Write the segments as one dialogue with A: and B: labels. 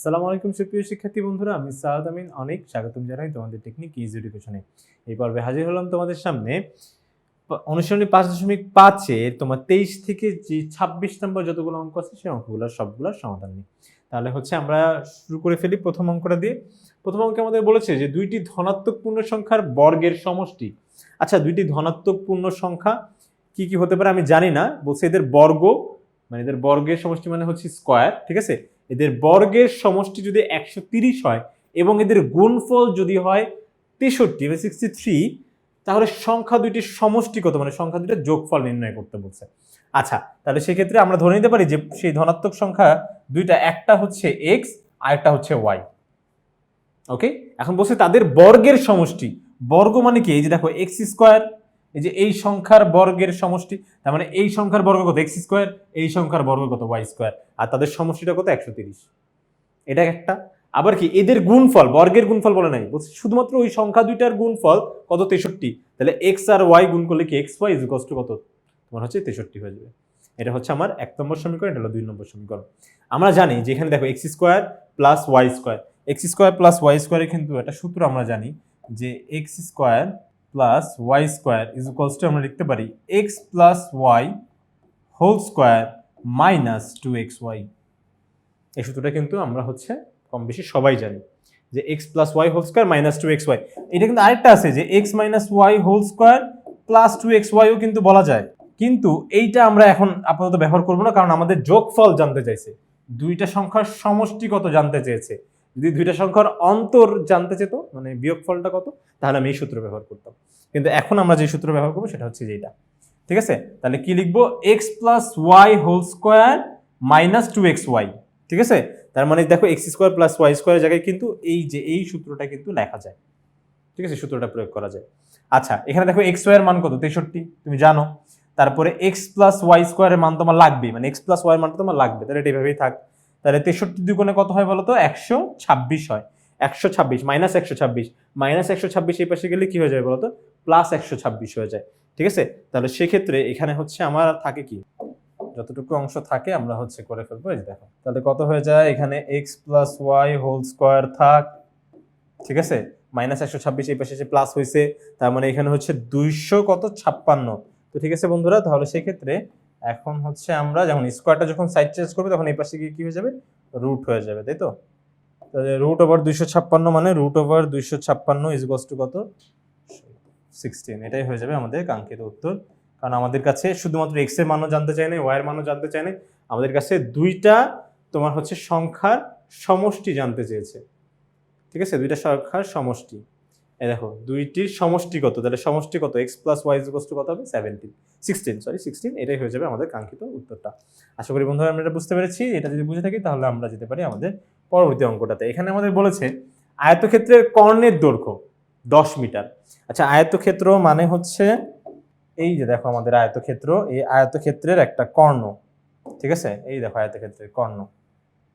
A: আসসালামু আলাইকুম সুপ্রিয় শিক্ষার্থী বন্ধুরা, আমি সাদ আমিন অনেক স্বাগতম জানাই তোমাদের টেকনিক ইজি এডুকেশনে। এই পর্বে হাজির হলাম তোমাদের সামনে অনুশীলনী 5.5-এর তোমার 23 থেকে যে 26 নম্বর যতগুলো অঙ্ক আছে সেই অঙ্কগুলোর সবগুলোর সমাধান নিয়ে। তাহলে হচ্ছে আমরা শুরু করে ফেলি প্রথম অঙ্কটা দিয়ে। প্রথম অঙ্কে আমাদের বলেছে যে দুইটি ধনাত্মক পূর্ণ সংখ্যার বর্গের সমষ্টি। আচ্ছা, দুইটি ধনাত্মক পূর্ণ সংখ্যা কি কি হতে পারে আমি জানি না, বলছে এদের বর্গ, মানে এদের বর্গের সমষ্টি মানে হচ্ছে স্কয়ার, ঠিক আছে। এদের বর্গের সমষ্টি যদি 130 হয় এবং এদের গুণফল যদি হয় 63 বা 63, তাহলে সংখ্যা দুইটির সমষ্টি কত, মানে সংখ্যা দুইটার যোগফল নির্ণয় করতে বলছে। আচ্ছা, তাহলে সেক্ষেত্রে আমরা ধরে নিতে পারি যে সেই ধনাত্মক সংখ্যা দুইটা, একটা হচ্ছে এক্স আর একটা হচ্ছে ওয়াই। ওকে, এখন বলছে তাদের বর্গের সমষ্টি। বর্গ মানে কি? এই যে দেখো এক্স স্কোয়ার, এই যে এই সংখ্যার বর্গের সমষ্টি, তার মানে এই সংখ্যার বর্গ কত? এক্স স্কোয়ার, এই সংখ্যার বর্গ কত? ওয়াই স্কোয়ার, আর তাদের সমষ্টিটা কত? 130। এটা একটা। আবার কি এদের গুণফল, বর্গের গুণফল বলে নাই, বলছে শুধুমাত্র ওই সংখ্যা দুইটার গুণফল কত? 63। তাহলে এক্স আর ওয়াই গুণ করলে কি এক্স ওয়াই ইজ টু কত? তোমার হচ্ছে 63 হয়ে যাবে। এটা হচ্ছে আমার 1 নম্বর সমীকরণ, এটা হলো 2 নম্বর সমীকরণ। আমরা জানি যে এখানে দেখো X square plus Y square, X square plus Y স্কোয়ারের কিন্তু একটা সূত্র আমরা জানি যে X square plus Y square is to আমরা লিখতে পারি X plus Y whole square minus 2xy। এই সূত্রটা কিন্তু আমরা হচ্ছে কম বেশি সবাই জানি যে x plus Y whole square minus 2xy। এটা কিন্তু আরেকটা আছে যে x minus y whole square plus 2xyও কিন্তু বলা যায়, কিন্তু এইটা আমরা এখন আপাতত ব্যবহার করবো না, কারণ আমাদের যোগফল জানতে চাইছে, দুইটা সংখ্যার সমষ্টি কত জানতে চেয়েছে। যদি দুইটা সংখ্যার অন্তর জানতে চেত, মানে বিয়োগফলটা কত, তাহলে আমি এই সূত্র ব্যবহার করতাম। কিন্তু এখন আমরা যে সূত্র ব্যবহার করবো সেটা হচ্ছে যেটা, ঠিক আছে। তাহলে কি লিখবো? X plus Y whole square minus 2xy, ঠিক আছে। তার মানে দেখো এক্স স্কোয়ার প্লাস ওয়াই স্কোয়ারের জায়গায় কিন্তু এই যে এই সূত্রটা কিন্তু লেখা যায়, ঠিক আছে, সূত্রটা প্রয়োগ করা যায়। আচ্ছা, এখানে দেখো এক্স ওয়াই এর মান কত? 63, তুমি জানো। তারপরে এক্স প্লাস ওয়াই স্কোয়ারের মান তোমার লাগবে, মানে এক্স প্লাস ওয়াই এর মানটা তোমার লাগবে, তাহলে এটা এইভাবেই থাক। তাহলে 63 দুগুণে কত হয় বলো তো? 126 হয়। 126 মাইনাস 126, মাইনাস 126 এই পাশে গেলে কি হয়ে যাবে বলো তো? প্লাস 126 হয়ে যায়, ঠিক আছে। তাহলে সেক্ষেত্রে এখানে হচ্ছে আমার থাকে কি, যতটুকু অংশ থাকে আমরা হচ্ছে করে ফেলবো। এই দেখো তাহলে কত হয়ে যায়, এখানে X plus Y whole square থাক, ঠিক আছে, মাইনাস 126 এই পাশে এসে প্লাস হয়েছে, তার মানে এখানে হচ্ছে 200 কত? 56। তো ঠিক আছে বন্ধুরা, তাহলে সেক্ষেত্রে এখন হচ্ছে আমরা যখন স্কোয়ারটা যখন সাইড চেঞ্জ করবে তখন এই পাশে গিয়ে কি হয়ে যাবে? রুট হয়ে যাবে, তাই তো। তাহলে রুট ওভার 256 মানে রুট ওভার 256 ইজ টু কত? 16। এটাই হয়ে যাবে আমাদের কাঙ্ক্ষিত উত্তর, কারণ আমাদের কাছে শুধুমাত্র এক্স এর মানও জানতে চাই না, ওয়াই এর মানও জানতে চাই না, আমাদের কাছে দুইটা তোমার হচ্ছে সংখ্যার সমষ্টি জানতে চেয়েছে, ঠিক আছে, দুইটা সংখ্যার সমষ্টি। এই দেখো দুইটির সমষ্টি কত, তাহলে সমষ্টি কত? X plus Y is to কত হবে? 16। এটাই হয়ে যাবে আমাদের কাঙ্ক্ষিত উত্তরটা। আশা করি বন্ধুরা আমরা এটা বুঝতে পেরেছি। এটা যদি বুঝে থাকি তাহলে আমরা যেতে পারি আমাদের পরবর্তী অঙ্কটাতে। এখানে আমাদের বলেছে আয়তক্ষেত্রের কর্ণের দৈর্ঘ্য 10 মিটার। আচ্ছা, আয়তক্ষেত্র মানে হচ্ছে এই যে দেখো আমাদের আয়তক্ষেত্র, এই আয়তক্ষেত্রের একটা কর্ণ, ঠিক আছে, এই দেখো আয়তক্ষেত্রের কর্ণ,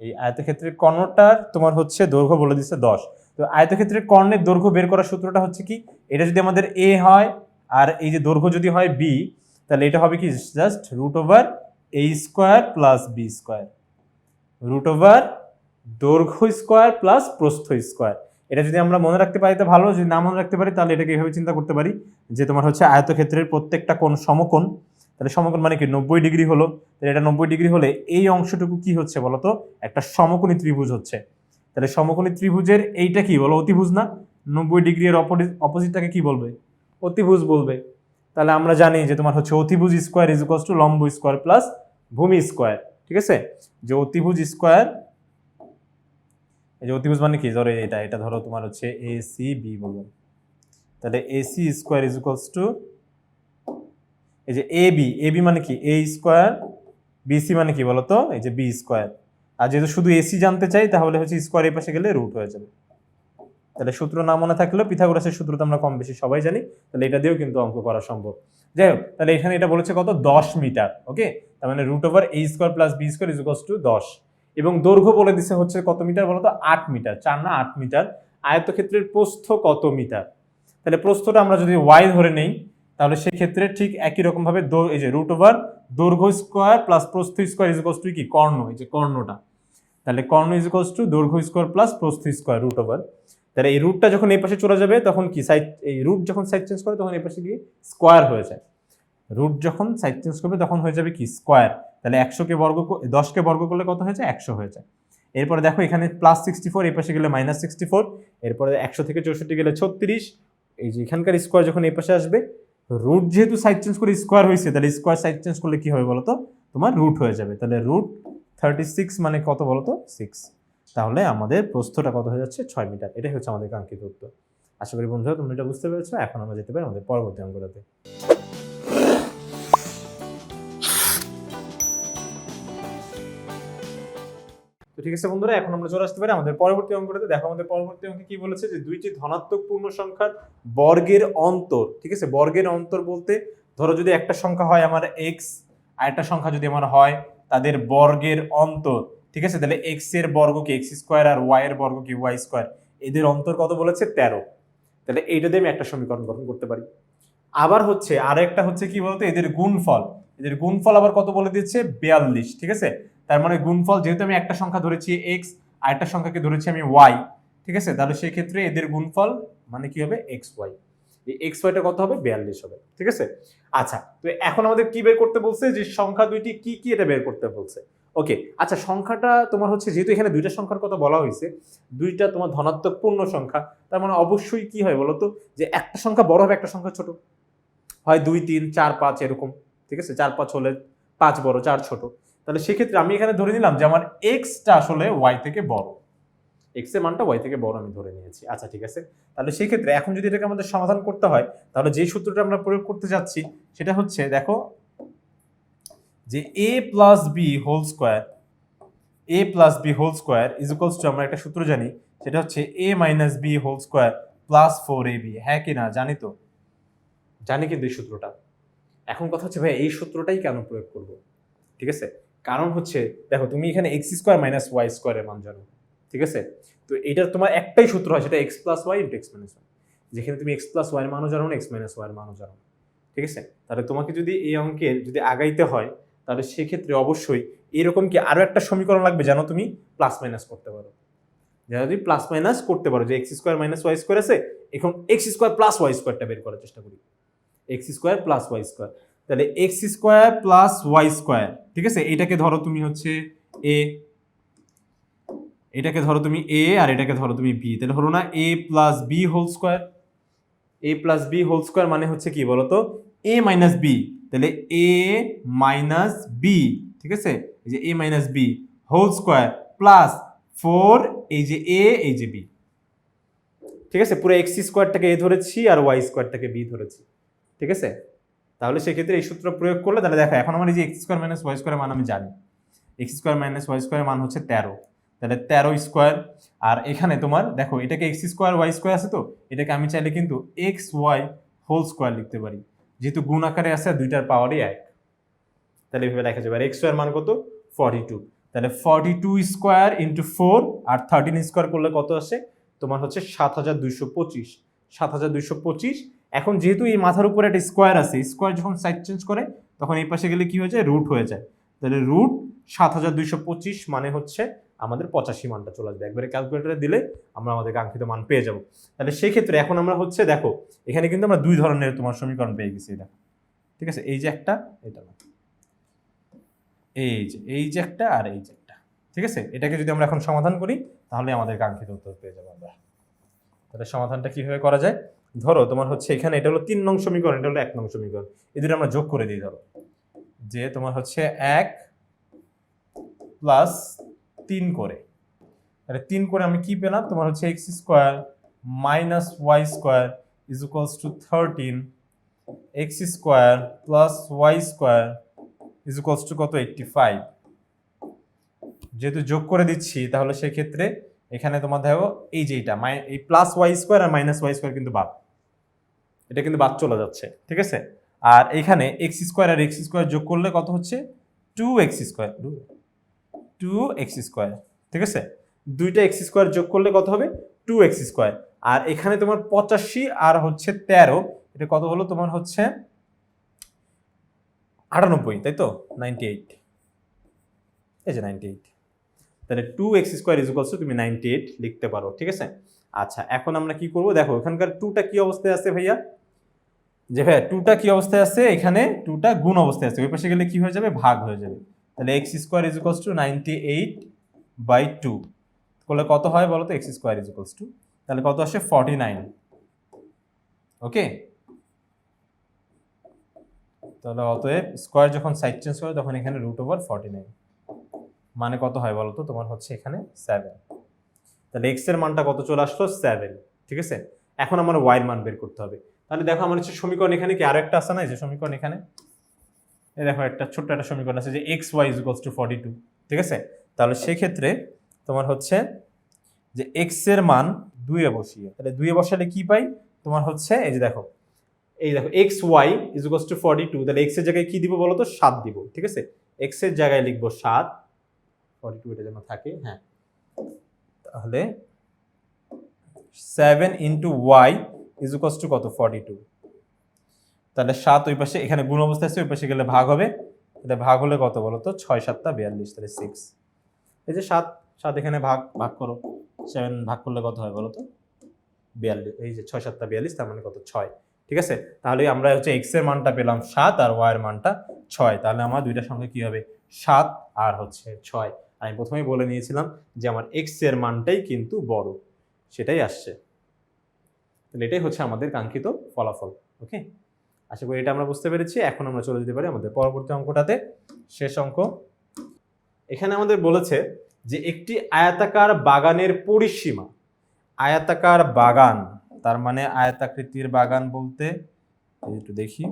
A: এই আয়তক্ষেত্রের কর্ণটার তোমার হচ্ছে দৈর্ঘ্য বলে দিচ্ছে 10। তো আয়তক্ষেত্রের কর্ণের দৈর্ঘ্য বের করার সূত্রটা হচ্ছে কি, এটা যদি আমাদের এ হয় আর এই যে দৈর্ঘ্য যদি হয় বি, তাহলে এটা হবে কি? জাস্ট রুট ওভার এ square plus B square, root over দৈর্ঘ্য স্কোয়ার প্লাস প্রস্থ স্কোয়ার। এটা যদি আমরা মনে রাখতে পারি তো ভালো, যদি না মনে রাখতে পারি তাহলে এটাকে এইভাবে চিন্তা করতে পারি যে তোমার হচ্ছে আয়তক্ষেত্রের প্রত্যেকটা কোণ সমকোণ, তাহলে সমকোণ মানে কি? 90 ডিগ্রি হলো, তাহলে এটা 90 ডিগ্রি হলে এই অংশটুকু কি হচ্ছে বলতো? একটা সমকোণী ত্রিভুজ হচ্ছে। তাহলে সমকোণী ত্রিভুজের এইটা কি বলো? অতিভুজ না? 90 ডিগ্রি এর অপোজিটটাকে কি বলবে? অতিভুজ বলবে। তাহলে আমরা জানি যে তোমার হচ্ছে অতিভুজ স্কোয়ার ইজ ইকুয়ালস টু লম্ব স্কোয়ার প্লাস ভূমি স্কোয়ার, ঠিক আছে। যে অতিভুজ স্কোয়ার, এই যে অতিভুজ মানে কি? ধরো এটা এটা ধরো তোমার হচ্ছে এ সি বি বলবো, তাহলে A C square is equals to এই যে এ বি মানে কি? এ স্কোয়ার, বিসি মানে কি বলতো? এই যে বি স্কোয়ার। আর যেহেতু শুধু এসি জানতে চাই তাহলে হচ্ছে স্কোয়ার এই পাশে গেলে রুট হয়ে যাবে। তাহলে সূত্র না মনে থাকলেও পিথাগোরাসের সূত্র তো আমরা কম বেশি সবাই জানি, তাহলে এটা দিয়েও কিন্তু অঙ্ক করা সম্ভব। যাই হোক, তাহলে এখানে এটা বলেছে কত? 10 মিটার। ওকে, তার মানে root over A square plus B square is equals to 10, এবং দৈর্ঘ্য বলে দিচ্ছে হচ্ছে কত মিটার বলতো? 8 মিটার, 4 না 8 মিটার। আয়তক্ষেত্রের প্রস্থ কত মিটার? তাহলে প্রস্থটা আমরা যদি ওয়াই ধরে নেই তাহলে সেক্ষেত্রে ঠিক একই রকম ভাবে এই যে রুট ওভার দৈর্ঘ্য স্কোয়ার প্লাস প্রস্থ স্কোয়ার ইজ ইকুয়ালস টু কি? কর্ণ, এই যে কর্ণটা, তাহলে কর্ণ ইজ ইকুয়ালস টু দৈর্ঘ্য স্কোয়ার প্লাস প্রস্থ স্কোয়ার রুট ওভার। তাহলে এই রুটটা যখন এই পাশে চলে যাবে তখন কি সাইড, এই রুট যখন সাইড চেঞ্জ করে তখন এই পাশে গিয়ে স্কোয়ার হয়ে যায়। রুট যখন সাইড চেঞ্জ করবে তখন হয়ে যাবে কি স্কোয়ার। তাহলে 10কে বর্গ করলে কত হয়ে যায় 100 হয়ে যায়। এরপরে দেখো এখানে +64, এই পাশে গেলে -64, এরপরে 100 থেকে 64 গেলে 36। এই যে এখানকার স্কোয়ার যখন এই পাশে আসবে, রুট যেহেতু সাইড চেঞ্জ করে স্কোয়ার হয়েছে, তাহলে স্কোয়ার সাইড চেঞ্জ করলে কি হবে বলতো, তোমার রুট হয়ে যাবে। তাহলে রুট 36 মানে কত বলতো 6। তাহলে আমাদের প্রস্থটা কত হয়ে যাচ্ছে 6 মিটার। এটাই হচ্ছে আমাদের কাঙ্ক্ষিত উত্তর। আশা করি বন্ধুরা তোমরা এটা বুঝতে পেরেছো। এখন আমরা যেতে পারি আমাদের পরবর্তী অঙ্কটাতে। তো ঠিক আছে বন্ধুরা, এখন আমরা চলে আসতে পারি আমাদের পরবর্তী অঙ্কটাতে। দেখো আমাদের পরবর্তী অঙ্কে কি বলেছে যে দুইটি ধনাত্মক পূর্ণ সংখ্যার বর্গের অন্তর, ঠিক আছে, বর্গের অন্তর বলতে ধরো যদি একটা সংখ্যা হয় আমার x আর একটা সংখ্যা যদি আমার হয় তাদের বর্গের অন্তর, ঠিক আছে, তাহলে x এর বর্গ কি x স্কয়ার আর y এর বর্গ কি y স্কয়ার, এদের অন্তর কত বলেছে 13। তাহলে এইটা দিয়ে আমি একটা সমীকরণ গঠন করতে পারি। আবার হচ্ছে আরেকটা হচ্ছে কি বলতো এদের গুণফল, এদের গুণফল আবার কত বলে দিচ্ছে 42, ঠিক আছে। তার মানে গুণফল যেহেতু আমি একটা সংখ্যা ধরেছি x আর একটা সংখ্যাকে ধরেছি আমি y, ঠিক আছে, তাহলে সেই ক্ষেত্রে এদের গুণফল মানে কি হবে xy। এই xyটা কত হবে 42 হবে, ঠিক আছে। আচ্ছা, তো এখন আমাদের কি বের করতে বলছে যে সংখ্যা দুইটি কি কি এটা বের করতে বলছে। ওকে, আচ্ছা সংখ্যাটা তোমার হচ্ছে যেহেতু এখানে দুইটা সংখ্যার কথা বলা হয়েছে, দুইটা তোমার ধনাত্মক পূর্ণ সংখ্যা, তার মানে অবশ্যই কি হয় বলতো যে একটা সংখ্যা বড় হবে একটা সংখ্যা ছোট হয়, 2 3 4 5 এরকম, ঠিক আছে, 4 5 হলে 5 বড় 4 ছোট। তাহলে সেক্ষেত্রে আমি এখানে ধরে নিলাম যে আমার এক্সটা আসলে ওয়াই থেকে বড়, এক্স এর মানটা ওয়াই থেকে বড় আমি ধরে নিয়েছি। আচ্ছা ঠিক আছে, তাহলে সেক্ষেত্রে এখন যদি এটাকে আমাদের সমাধান করতে হয় তাহলে যে সূত্রটা আমরা প্রয়োগ করতে যাচ্ছি সেটা হচ্ছে দেখো যে a plus B whole square, a plus B whole square is equals to আমরা একটা সূত্র জানি, সেটা হচ্ছে a minus B whole square plus 4ab। হ্যাঁ কি না জানি তো, জানি কিন্তু এই সূত্রটা। এখন কথা হচ্ছে ভাই এই সূত্রটাই কেন প্রয়োগ করব, ঠিক আছে। কারণ হচ্ছে দেখো তুমি এখানে এক্স স্কোয়ার মাইনাস ওয়াই স্কোয়ারের মান জানো, ঠিক আছে। তো এটার তোমার একটাই সূত্র হয়, সেটা X plus Y into X minus Y, যেখানে তুমি এক্স প্লাস ওয়াইয়ের মানও জানো না এক্স মাইনাস ওয়াইয়ের মানও জানো, ঠিক আছে। তাহলে তোমাকে যদি এই অঙ্কের যদি আগাইতে হয় তাহলে সেক্ষেত্রে অবশ্যই এরকম কি আরো একটা সমীকরণ লাগবে যেন তুমি প্লাস মাইনাস করতে পারো, যেন তুমি প্লাস মাইনাস করতে পারো, যে X square minus Y square আছে, এখন এক্স স্কোয়ার প্লাস ওয়াই স্কোয়ারটা বের করার চেষ্টা করি। X square plus Y square, তাহলে x square plus Y square, ঠিক আছে, এটাকে ধরো তুমি হচ্ছে এ, এটাকে ধরো তুমি এ আর এটাকে ধরো তুমি বি, তাহলে হলো না এ প্লাস বি হোল স্কোয়ার। এ প্লাস বি হোল স্কোয়ার মানে হচ্ছে কি বলতো এ মাইনাস বি, তাহলে এ মাইনাস বি, ঠিক আছে, এই যে a minus B whole square plus 4 এই যে এ এই যে বি, ঠিক আছে। পুরো এক্স স্কোয়ারটাকে এ ধরেছি আর ওয়াই স্কোয়ারটাকে বি ধরেছি, ঠিক আছে। তাহলে সেক্ষেত্রে এই সূত্র প্রয়োগ করলে তাহলে দেখো এখন আমার এই যে এক্স স্কোয়ার মাইনাস ওয়াই স্কোয়ারের মান আমি জানি, এক্স স্কোয়ার মাইনাস ওয়াই স্কোয়ারের মান হচ্ছে 13, তাহলে 13 স্কোয়ার। আর এখানে তোমার দেখো এটাকে এক্স স্কোয়ার ওয়াই স্কোয়ার আছে, তো এটাকে আমি চাইলে কিন্তু এক্স ওয়াই হোল স্কোয়ার লিখতে পারি, যেহেতু গুণ আকারে আছে দুইটার পাওয়ারই এক। তাহলে এভাবে লেখা যাবে আর এক্স ওয়াই এর মান কত 42, তাহলে 42 স্কোয়ার ইন্টু 4 আর 13 স্কোয়ার করলে কত আসে তোমার হচ্ছে 7225, 7225। এখন যেহেতু এই মাথার উপরে একটা স্কোয়ার আছে, স্কোয়ার যখন সাইড চেঞ্জ করে তখন এই পাশে গেলে কি হয়ে যায় রুট হয়ে যায়, তাহলে রুট 7225 মানে হচ্ছে আমাদের 85 মানটা চলে আসবে। একবারে ক্যালকুলেটরে দিলে আমরা আমাদের কাঙ্ক্ষিত মান পেয়ে যাব। তাহলে সেই ক্ষেত্রে এখন আমরা হচ্ছে দেখো এখানে কিন্তু আমরা দুই ধরনের তোমার সমীকরণ পেয়ে গেছি, এটা ঠিক আছে, এই যে একটা, এটা না, এই যে একটা আর এই যে একটা, ঠিক আছে। এটাকে যদি আমরা এখন সমাধান করি তাহলে আমাদের কাঙ্ক্ষিত উত্তর পেয়ে যাবো আমরা। তাহলে সমাধানটা কিভাবে করা যায়, ধরো তোমার হচ্ছে এখানে এটা হলো 3 নং সমীকরণ, এটা হলো 1 নং সমীকরণ, এদের আমরা যোগ করে দিই। ধরো যে তোমার হচ্ছে 1 প্লাস 3 করে, তাহলে 3 করে আমি কি পেলাম তোমার হচ্ছে X square minus Y square is equals to 13, X square plus Y square is equals to কত 85। যেহেতু যোগ করে দিচ্ছি তাহলে সেক্ষেত্রে এখানে তোমার দেখো এই যে এটা এই প্লাস ওয়াই স্কোয়ার আর মাইনাস ওয়াই স্কোয়ার কিন্তু বাদ, এটা কিন্তু বাদ চলে যাচ্ছে, ঠিক আছে। আর এখানে এক্স স্কোয়ার আর এক্স স্কোয়ার যোগ করলে কত হচ্ছে 2x স্কোয়ার, 2x স্কোয়ার, ঠিক আছে। দুইটা এক্স স্কোয়ার যোগ করলে কত হবে 2x স্কোয়ার। আর এখানে তোমার 85 আর হচ্ছে 13, এটা কত হলো তোমার হচ্ছে 98, তাই তো 98, এই যে 98। তাহলে 2x² = তুমি 98 লিখতে পারো, ঠিক আছে। আচ্ছা, এখন আমরা কি করব, দেখো এখানকার 2টা কি অবস্থায় আছে ভাইয়া, যে ভাইয়া 2টা কি অবস্থায় আছে, এখানে 2টা গুণ অবস্থায় আছে, ওই পাশে গেলে কি হয়ে যাবে, ভাগ হয়ে যাবে। তাহলে x² = 98/2 করলে কত হয় বলো তো, x², তাহলে কত আসে 49। ওকে, তাহলে অতএব স্কয়ার যখন সাইড চেঞ্জ করে তখন এখানে √49 মানে কত হয় বলো তো, তোমার হচ্ছে এখানে 7। তাহলে x এর মানটা কত চলে আসলো, 7, ঠিক আছে। এখন আমার y এর মান বের করতে হবে। তাহলে দেখো আমার হচ্ছে সমীকরণ এখানে কি আরো একটা আছে না, এই যে সমীকরণ এখানে, এই দেখো একটা ছোট্ট একটা সমীকরণ আছে যে xy = 42, ঠিক আছে। তাহলে সেই ক্ষেত্রে তোমার হচ্ছে যে x এর মান 2 এ বসিয়ে, তাহলে 2 এ বসালে কি পাই, তোমার হচ্ছে এই যে দেখো xy = 42, তাহলে x এর জায়গায় কি দিব বলো তো, 7 দিব, ঠিক আছে। x এর জায়গায় লিখবো 7, 42 এটা যেন থাকে, হ্যাঁ। তাহলে 7 × y = কত, 42। তাহলে 7 ওই পাশে, এখানে গুণ অবস্থায় আছে, ওই পাশে গেলে ভাগ হবে, তাহলে ভাগ হলে কত বলো তো, 6 7 42, তাহলে 6। এই যে 7 এখানে ভাগ করো, 7 ভাগ করলে কত হয় বলো তো, 42। এই যে 6 7 42, তার মানে কত, 6, ঠিক আছে। তাহলে আমরা হচ্ছে x এর মানটা পেলাম 7 আর y এর মানটা 6, তাহলে আমার দুইটা সংখ্যা কি হবে, 7 আর হচ্ছে 6। আমি প্রথমেই বলে নিয়েছিলাম যে আমার x এর মানটাই কিন্তু বড়, সেটাই আসছে। তাহলে এটাই হচ্ছে আমাদের কাঙ্ক্ষিত ফলাফল। ওকে, আশা করি এটা আমরা বুঝতে পেরেছি। এখন আমরা চলে যেতে পারি আমাদের পরবর্তী অঙ্কটাতে, শেষ অঙ্ক। এখানে আমাদের বলেছে যে একটি আয়তাকার বাগানের পরিসীমা, আয়তাকার বাগান তার মানে আয়তাকৃতির বাগান বলতে, একটু দেখি,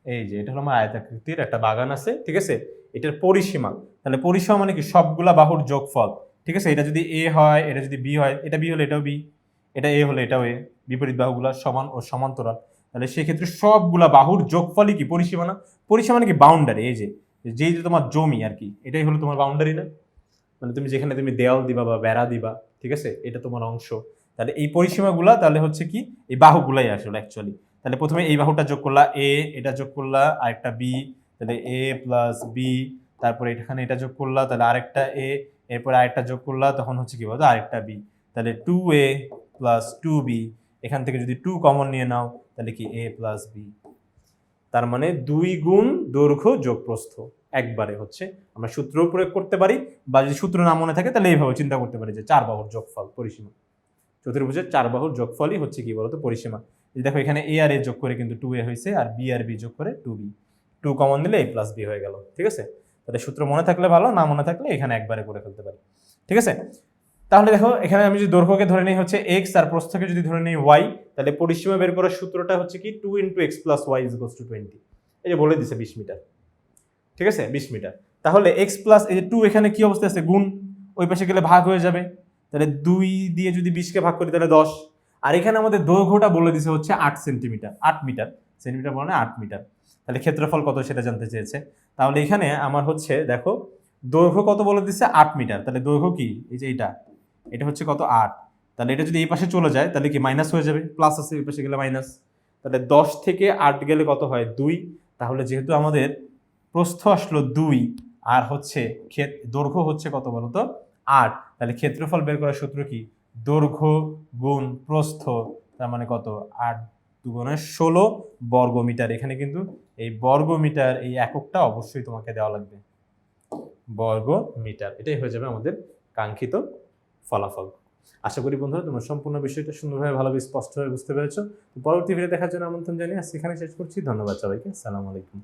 A: এই যে এটা হলো আমার আয়তাকৃতির একটা বাগান আছে, ঠিক আছে। এটার পরিসীমা, তাহলে পরিসীমা মানে কি, সবগুলা বাহুর যোগফল, ঠিক আছে। এটা যদি a হয়, এটা যদি b হয়, এটা b হলে এটাও b, এটা a হলে এটাও a, বিপরীত বাহুগুলা সমান ও সমান্তরাল, তাহলে সেই ক্ষেত্রে সবগুলা বাহুর যোগফলই কি পরিসীমা না। পরিসীমা মানে কি, বাউন্ডারি, এই যে যেই যে তোমার জমি আর কি, এটাই হলো তোমার বাউন্ডারি না, মানে তুমি যেখানে তুমি দেওয়াল দিবা বা বেড়া দিবা, ঠিক আছে, এটা তোমার অংশ। তাহলে এই পরিসীমাগুলা তাহলে হচ্ছে কি, এই বাহুগুলাই আসলে অ্যাকচুয়ালি। তাহলে প্রথমে এই বাহুটা যোগ করলা a, এটা যোগ করলা আরেকটা b, তাহলে a + b, তারপরে এখানে এটা যোগ করলা, তাহলে আরেকটা a, এরপর আরেকটা যোগ করলা, তখন হচ্ছে কি বলতো, আরেকটা b, তাহলে 2a + 2b, এখান থেকে যদি 2 কমন নিয়ে নাও তাহলে কি a + b, তার মানে 2 গুণ দৈর্ঘ্য যোগ প্রস্থ। একবারে হচ্ছে আমরা সূত্র প্রয়োগ করতে পারি, বা যদি সূত্র না মনে থাকে তাহলে এইভাবে চিন্তা করতে পারি যে 4 বাহুর যোগফল পরিসীমা, চতুর্ভুজের 4 বাহুর যোগফলই হচ্ছে কি বলতো, পরিসীমা। এই দেখো এখানে a আর a যোগ করে কিন্তু 2a হয়েছে, আর b আর b যোগ করে 2b, 2 কমন দিলে a + b হয়ে গেল, ঠিক আছে। তাহলে সূত্র মনে থাকলে ভালো, না মনে থাকলে এখানে একবারে করে ফেলতে পারি, ঠিক আছে। তাহলে দেখো এখানে আমি যদি দৈর্ঘ্যকে ধরে নিই হচ্ছে x আর প্রস্থকে যদি ধরে নিই y, তাহলে পরিসীমা বের করার সূত্রটা হচ্ছে কি 2 × x + y = 20, এই যে বলে দিছে 20 মিটার, ঠিক আছে, 20 মিটার। তাহলে x প্লাস এই যে 2 এখানে কি অবস্থায় আছে, গুণ, ওই পাশে গেলে ভাগ হয়ে যাবে, তাহলে 2 দিয়ে যদি 20 কে ভাগ করি তাহলে 10, আর এখানে আমাদের দৈর্ঘ্যটা বলে দিছে হচ্ছে 8 সেন্টিমিটার, 8 মিটার, সেন্টিমিটার বলে না 8 মিটার। তাহলে ক্ষেত্রফল কত সেটা জানতে চেয়েছে। তাহলে এখানে আমার হচ্ছে দেখো দৈর্ঘ্য কত বলে দিছে, 8 মিটার, তাহলে দৈর্ঘ্য কি, এই যে এটা হচ্ছে কত, 8, তাহলে এটা যদি এই পাশে চলে যায় তাহলে কি মাইনাস হয়ে যাবে, প্লাস আছে এই পাশে গেলে মাইনাস, তাহলে 10 থেকে 8 গেলে কত হয়, 2। তাহলে যেহেতু আমাদের প্রস্থ আসলো 2 আর হচ্ছে দৈর্ঘ্য হচ্ছে কত বলতো, 8, তাহলে ক্ষেত্রফল বের করার সূত্র কি, দৈর্ঘ্য গুণ প্রস্থ, তার মানে কত, 8 × 16 বর্গমিটার। এখানে কিন্তু এই বর্গমিটার এই এককটা অবশ্যই তোমাকে দেওয়া লাগবে, বর্গমিটার, এটাই হয়ে যাবে আমাদের কাঙ্ক্ষিত ফলাফল। আশা করি বন্ধুরা তোমরা সম্পূর্ণ বিষয়টা সুন্দরভাবে ভালোভাবে স্পষ্টভাবে বুঝতে পেরেছো। পরবর্তী ভিডিও দেখার জন্য আমন্ত্রণ জানিয়ে আজকে এখানে শেষ করছি। ধন্যবাদ সবাইকে, আসসালামু আলাইকুম।